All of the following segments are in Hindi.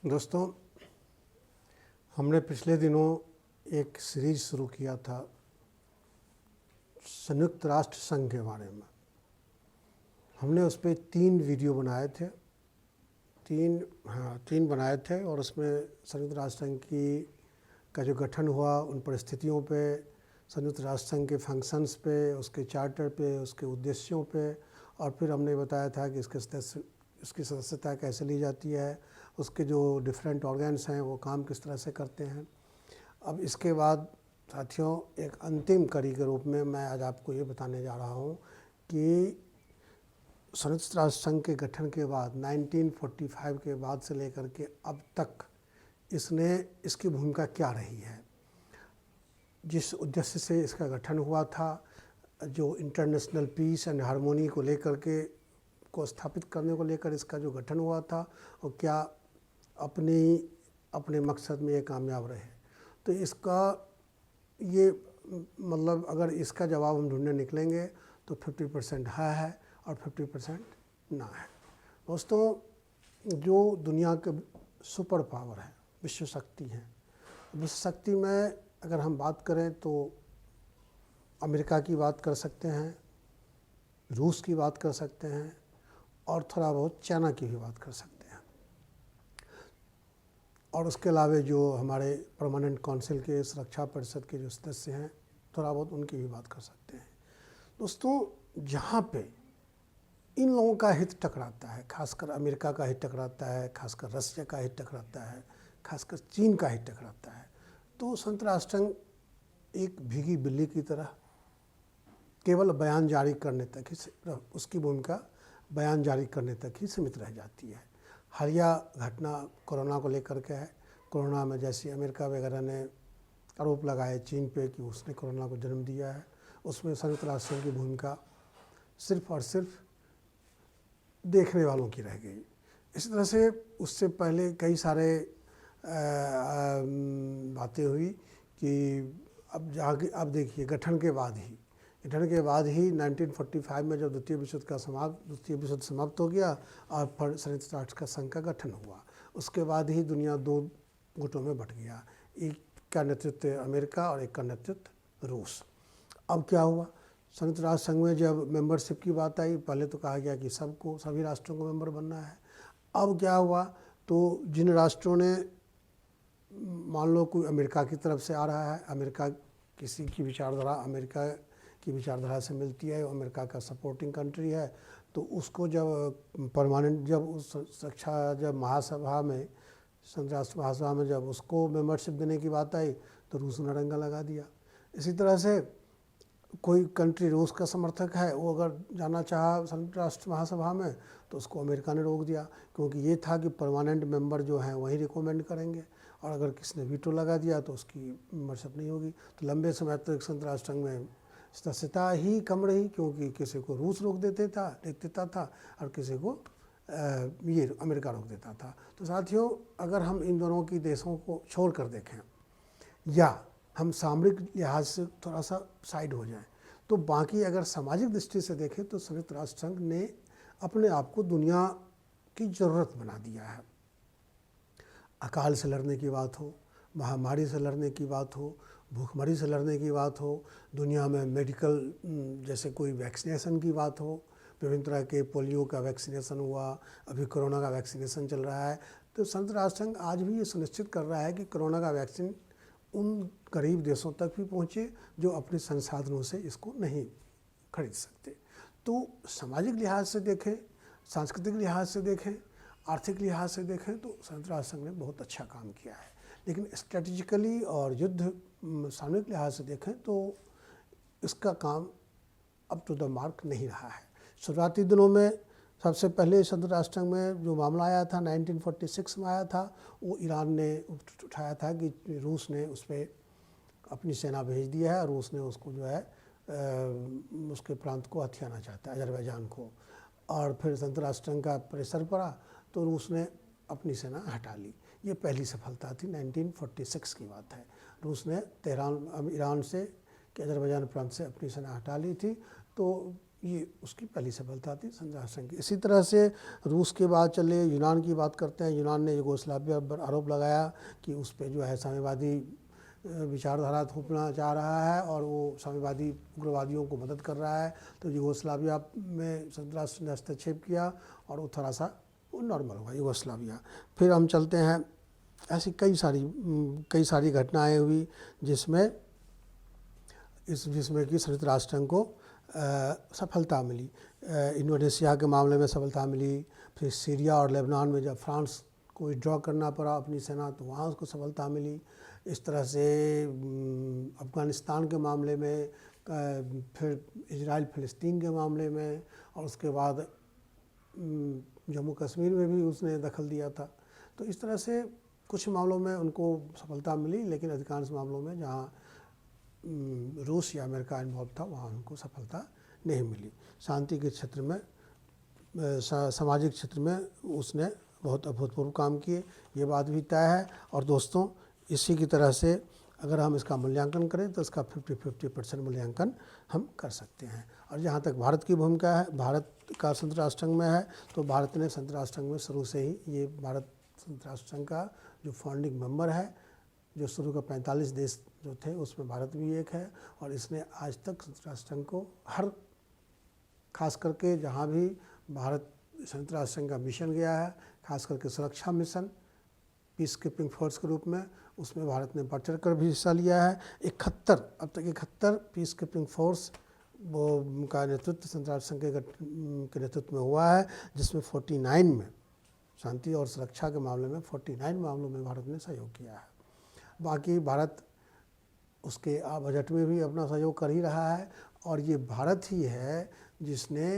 दोस्तों, हमने पिछले दिनों एक सीरीज शुरू किया था संयुक्त राष्ट्र संघ के बारे में। हमने उस पर 3 वीडियो बनाए थे, तीन बनाए थे और उसमें संयुक्त राष्ट्र संघ का जो गठन हुआ, उन परिस्थितियों पे, संयुक्त राष्ट्र संघ के फंक्शंस पे, उसके चार्टर पे, उसके उद्देश्यों पे, और फिर हमने बताया था कि इसकी सदस्यता कैसे ली जाती है, उसके जो डिफरेंट ऑर्गन्स हैं वो काम किस तरह से करते हैं। अब इसके बाद साथियों, एक अंतिम कड़ी के रूप में मैं आज आपको ये बताने जा रहा हूँ कि संयुक्त राष्ट्र संघ के गठन के बाद 1945 के बाद से लेकर के अब तक इसकी भूमिका क्या रही है। जिस उद्देश्य से इसका गठन हुआ था, जो इंटरनेशनल पीस एंड हार्मोनी को लेकर को स्थापित करने को लेकर इसका जो गठन हुआ था, और क्या अपने मकसद में ये कामयाब रहे। तो इसका ये मतलब अगर इसका जवाब हम ढूंढने निकलेंगे तो 50% है और 50% ना है। दोस्तों, जो दुनिया के सुपर पावर है, विश्व शक्ति है, विश्व शक्ति में अगर हम बात करें तो अमेरिका की बात कर सकते हैं, रूस की बात कर सकते हैं, और थोड़ा बहुत चाइना की भी बात कर सकते हैं, और उसके अलावा जो हमारे परमानेंट काउंसिल के सुरक्षा परिषद के जो सदस्य हैं, थोड़ा बहुत उनकी भी बात कर सकते हैं। दोस्तों, जहाँ पे इन लोगों का हित टकराता है, खासकर अमेरिका का हित टकराता है, खासकर रसिया का हित टकराता है, खासकर चीन का हित टकराता है, तो संयुक्त राष्ट्र संघ एक भीगी बिल्ली की तरह केवल बयान जारी करने तक ही, उसकी भूमिका बयान जारी करने तक ही सीमित रह जाती है। हालिया घटना कोरोना को लेकर के है। कोरोना में जैसे अमेरिका वगैरह ने आरोप लगाए चीन पे कि उसने कोरोना को जन्म दिया है, उसमें संयुक्त राष्ट्र संघ की भूमिका सिर्फ और सिर्फ देखने वालों की रह गई। इसी तरह से उससे पहले कई सारे बातें हुई कि अब देखिए, गठन के बाद ही 1945 में जब द्वितीय विश्व समाप्त हो गया और फिर संयुक्त राष्ट्र का संघ का गठन हुआ, उसके बाद ही दुनिया 2 गुटों में बट गया। एक का नेतृत्व अमेरिका और एक का नेतृत्व रूस। अब क्या हुआ, संयुक्त राष्ट्र संघ में जब मेंबरशिप की बात आई, पहले तो कहा गया कि सभी राष्ट्रों को मेंबर बनना है। अब क्या हुआ, तो जिन राष्ट्रों ने, मान लो कोई अमेरिका की तरफ से आ रहा है, अमेरिका किसी की विचारधारा अमेरिका की विचारधारा से मिलती है, अमेरिका का सपोर्टिंग कंट्री है, तो उसको जब महासभा में, संयुक्त राष्ट्र महासभा में जब उसको मेंबरशिप देने की बात आई तो रूस ने डंगा लगा दिया। इसी तरह से कोई कंट्री रूस का समर्थक है, वो अगर जाना चाहा संयुक्त राष्ट्र महासभा में तो उसको अमेरिका ने रोक दिया, क्योंकि ये था कि परमानेंट मेंबर जो हैं वही रिकमेंड करेंगे, और अगर किसी ने वीटो लगा दिया तो उसकी मेंबरशिप नहीं होगी। तो लंबे समय तक संयुक्त राष्ट्र संघ में सदस्यता ही कम रही, क्योंकि किसी को रूस रोक देता था और किसी को ये अमेरिका रोक देता था। तो साथियों, अगर हम इन दोनों की देशों को छोड़ कर देखें, या हम सामरिक लिहाज से थोड़ा सा साइड हो जाएं, तो बाकी अगर सामाजिक दृष्टि से देखें तो संयुक्त राष्ट्र संघ ने अपने आप को दुनिया की ज़रूरत बना दिया है। अकाल से लड़ने की बात हो, महामारी से लड़ने की बात हो, भूखमरी से लड़ने की बात हो, दुनिया में मेडिकल जैसे कोई वैक्सीनेशन की बात हो, विभिन्न तरह के पोलियो का वैक्सीनेशन हुआ, अभी कोरोना का वैक्सीनेशन चल रहा है, तो संयुक्त राष्ट्र संघ आज भी ये सुनिश्चित कर रहा है कि कोरोना का वैक्सीन उन गरीब देशों तक भी पहुँचे जो अपने संसाधनों से इसको नहीं खरीद सकते। तो सामाजिक लिहाज से देखें, सांस्कृतिक लिहाज से देखें, आर्थिक लिहाज से देखें तो संयुक्त राष्ट्र संघ ने बहुत अच्छा काम किया है। लेकिन स्ट्रेटेजिकली और युद्ध सामरिक लिहाज से देखें तो इसका काम अप टू द मार्क नहीं रहा है। शुरुआती दिनों में सबसे पहले संयुक्त राष्ट्र संघ में जो मामला आया था 1946 में आया था, वो ईरान ने उठाया था कि रूस ने उस पर अपनी सेना भेज दिया है और रूस ने उसको जो है उसके प्रांत को हथियाना चाहता है, अजरबैजान को। और फिर संयुक्त राष्ट्र संघ का प्रेशर पड़ा तो रूस ने अपनी सेना हटा ली। ये पहली सफलता थी, 1946 की बात है। रूस ने ईरान से कि अजरबैजान प्रांत से अपनी सेना हटा ली थी। तो ये उसकी पहली सफलता थी संयुक्त राष्ट्र संघ की। इसी तरह से रूस के बाद चले यूनान की बात करते हैं। यूनान ने यूगोस्लाविया पर आरोप लगाया कि उस पर जो है साम्यवादी विचारधारा थोपना चाह रहा है और वो साम्यवादी उग्रवादियों को मदद कर रहा है। तो यूगोस्लाविया में संयुक्त राष्ट्र ने हस्तक्षेप किया और वो थोड़ा सा वो नॉर्मल हुआ यूगोस्लाविया। फिर हम चलते हैं, ऐसी कई सारी घटनाएं हुई जिसमें कि संयुक्त राष्ट्र संघ को सफलता मिली। इंडोनेशिया के मामले में सफलता मिली। फिर सीरिया और लेबनान में जब फ्रांस को विड्रॉ करना पड़ा अपनी सेना, तो वहाँ उसको सफलता मिली। इस तरह से अफ़गानिस्तान के मामले में, फिर इजराइल फ़लस्तीन के मामले में, और उसके बाद जम्मू कश्मीर में भी उसने दखल दिया था। तो इस तरह से कुछ मामलों में उनको सफलता मिली, लेकिन अधिकांश मामलों में जहाँ रूस या अमेरिका इन्वॉल्व था वहाँ उनको सफलता नहीं मिली। शांति के क्षेत्र में, सामाजिक क्षेत्र में उसने बहुत अभूतपूर्व काम किए, ये बात भी तय है। और दोस्तों, इसी की तरह से अगर हम इसका मूल्यांकन करें तो इसका 50-50% मूल्यांकन हम कर सकते हैं। और जहाँ तक भारत की भूमिका है, भारत का संयुक्त राष्ट्र संघ में है, तो भारत ने संयुक्त राष्ट्र संघ में शुरू से ही, ये भारत संयुक्त राष्ट्र संघ का जो फाउंडिंग मेंबर है, जो शुरू का 45 देश जो थे उसमें भारत भी एक है। और इसने आज तक संयुक्त राष्ट्र संघ को खास करके जहाँ भी भारत संयुक्त राष्ट्र संघ का मिशन गया है, खास करके सुरक्षा मिशन पीस कीपिंग फोर्स के रूप में, उसमें भारत ने बढ़ चढ़ कर भी हिस्सा लिया है। 71 अब तक 71 पीस कीपिंग फोर्स वो का नेतृत्व संयुक्त राष्ट्र संघ के नेतृत्व में हुआ है, जिसमें 49 में शांति और सुरक्षा के मामले में 49 मामलों में भारत ने सहयोग किया है। बाकी भारत उसके बजट में भी अपना सहयोग कर ही रहा है। और ये भारत ही है जिसने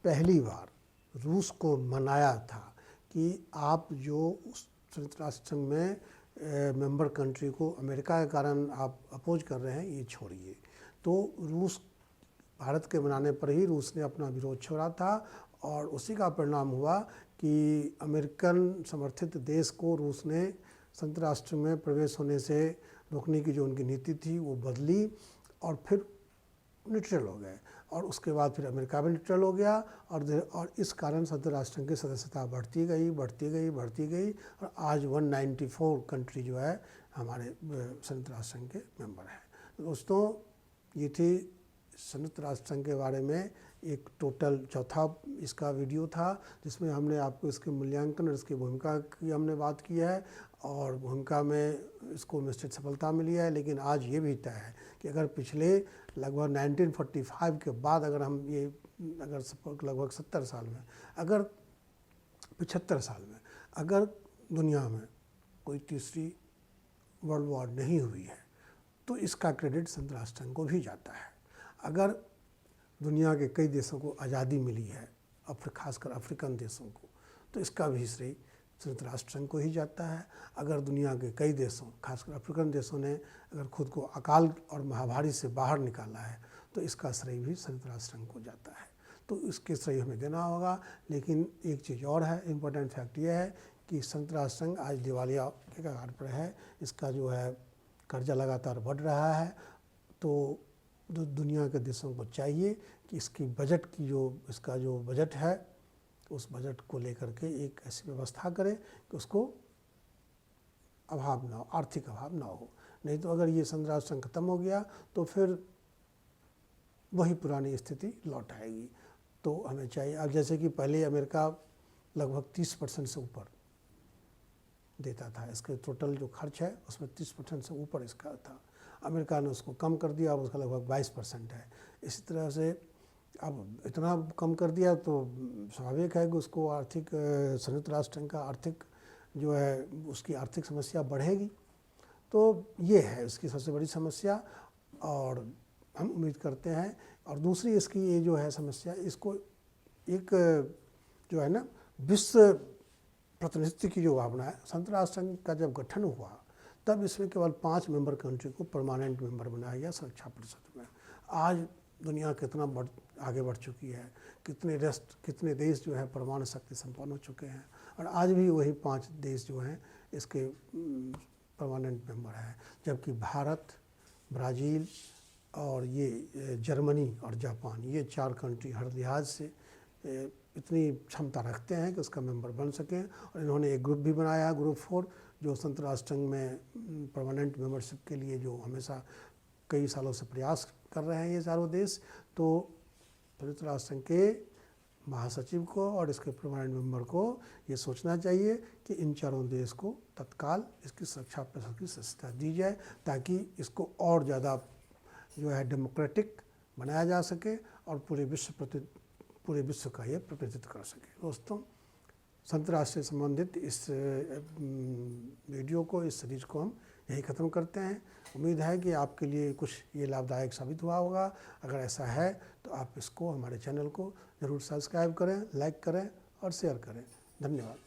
पहली बार रूस को मनाया था कि आप जो संयुक्त राष्ट्र संघ में मेंबर कंट्री को अमेरिका के कारण आप अपोज कर रहे हैं, ये छोड़िए। तो रूस, भारत के मनाने पर ही रूस ने अपना विरोध छोड़ा था, और उसी का परिणाम हुआ कि अमेरिकन समर्थित देश को रूस ने संयुक्त राष्ट्र में प्रवेश होने से रोकने की जो उनकी नीति थी वो बदली, और फिर न्यूट्रल हो गए। और उसके बाद फिर अमेरिका भी न्यूट्रल हो गया, और इस कारण संयुक्त राष्ट्र संघ की सदस्यता बढ़ती गई, और आज 194 कंट्री जो है हमारे संयुक्त राष्ट्र संघ के मेंबर हैं। तो दोस्तों, ये थी संयुक्त राष्ट्र संघ के बारे में एक टोटल चौथा इसका वीडियो था, जिसमें हमने आपको इसके मूल्यांकन और इसकी भूमिका की हमने बात की है, और भूमिका में इसको निश्चित सफलता मिली है। लेकिन आज ये भी तय है कि अगर पिछले लगभग 1945 के बाद अगर लगभग 70 साल में, अगर 75 साल में अगर दुनिया में कोई तीसरी वर्ल्ड वॉर नहीं हुई है, तो इसका क्रेडिट संयुक्त राष्ट्र संघ को भी जाता है। अगर दुनिया के कई देशों को आज़ादी मिली है, खासकर अफ्रीकन देशों को, तो इसका भी श्रेय संयुक्त राष्ट्र संघ को ही जाता है। अगर दुनिया के कई देशों, खासकर अफ्रीकन देशों ने अगर खुद को अकाल और महामारी से बाहर निकाला है, तो इसका श्रेय भी संयुक्त राष्ट्र संघ को जाता है। तो इसके श्रेय हमें देना होगा। लेकिन एक चीज़ और है, इम्पोर्टेंट फैक्ट ये है कि संयुक्त राष्ट्र संघ आज दिवालिया के कगार पर है। इसका जो है कर्जा लगातार बढ़ रहा है। तो दुनिया के देशों को चाहिए कि इसकी बजट की इसका जो बजट है, उस बजट को लेकर के एक ऐसी व्यवस्था करे कि उसको अभाव ना हो, आर्थिक अभाव ना हो। नहीं तो अगर ये संयुक्त राष्ट्र संघ खत्म हो गया तो फिर वही पुरानी स्थिति लौट आएगी। तो हमें चाहिए, अब जैसे कि पहले अमेरिका लगभग 30% से ऊपर देता था, इसके टोटल जो खर्च है उसमें 30% से ऊपर इसका था। अमेरिका ने उसको कम कर दिया, अब उसका लगभग 22% है। इसी तरह से अब इतना कम कर दिया तो स्वाभाविक है कि उसको आर्थिक, संयुक्त राष्ट्र संघ का आर्थिक जो है उसकी आर्थिक समस्या बढ़ेगी। तो ये है इसकी सबसे बड़ी समस्या, और हम उम्मीद करते हैं। और दूसरी इसकी ये जो है समस्या, इसको एक जो है ना विश्व प्रतिनिधित्व की जो भावना है, संयुक्त राष्ट्र संघ का जब गठन हुआ तब इसमें केवल 5 मेंबर कंट्री को परमानेंट मेंबर बनाया गया सुरक्षा परिषद में। आज दुनिया कितना आगे बढ़ चुकी है, कितने देश जो है परमाणु शक्ति संपन्न हो चुके हैं, और आज भी वही 5 देश जो हैं इसके परमानेंट मेंबर हैं। जबकि भारत, ब्राज़ील, और ये जर्मनी और जापान, ये 4 कंट्री हर लिहाज से इतनी क्षमता रखते हैं कि उसका मेंबर बन सकें। और इन्होंने एक ग्रुप भी बनाया है, ग्रुप 4, जो संयुक्त राष्ट्र संघ में परमानेंट मेंबरशिप के लिए जो हमेशा कई सालों से प्रयास कर रहे हैं ये चारों देश। तो संयुक्त राष्ट्र संघ के महासचिव को और इसके परमानेंट मेंबर को ये सोचना चाहिए कि इन चारों देश को तत्काल इसकी सुरक्षा परिषद की सदस्यता दी जाए, ताकि इसको और ज़्यादा जो है डेमोक्रेटिक बनाया जा सके और पूरे विश्व का ये प्रतिनिधित्व कर सके। दोस्तों, संयुक्त राष्ट्र से संबंधित इस वीडियो को, इस सीरीज को हम यही ख़त्म करते हैं। उम्मीद है कि आपके लिए कुछ ये लाभदायक साबित हुआ होगा। अगर ऐसा है तो आप इसको, हमारे चैनल को ज़रूर सब्सक्राइब करें, लाइक करें और शेयर करें। धन्यवाद।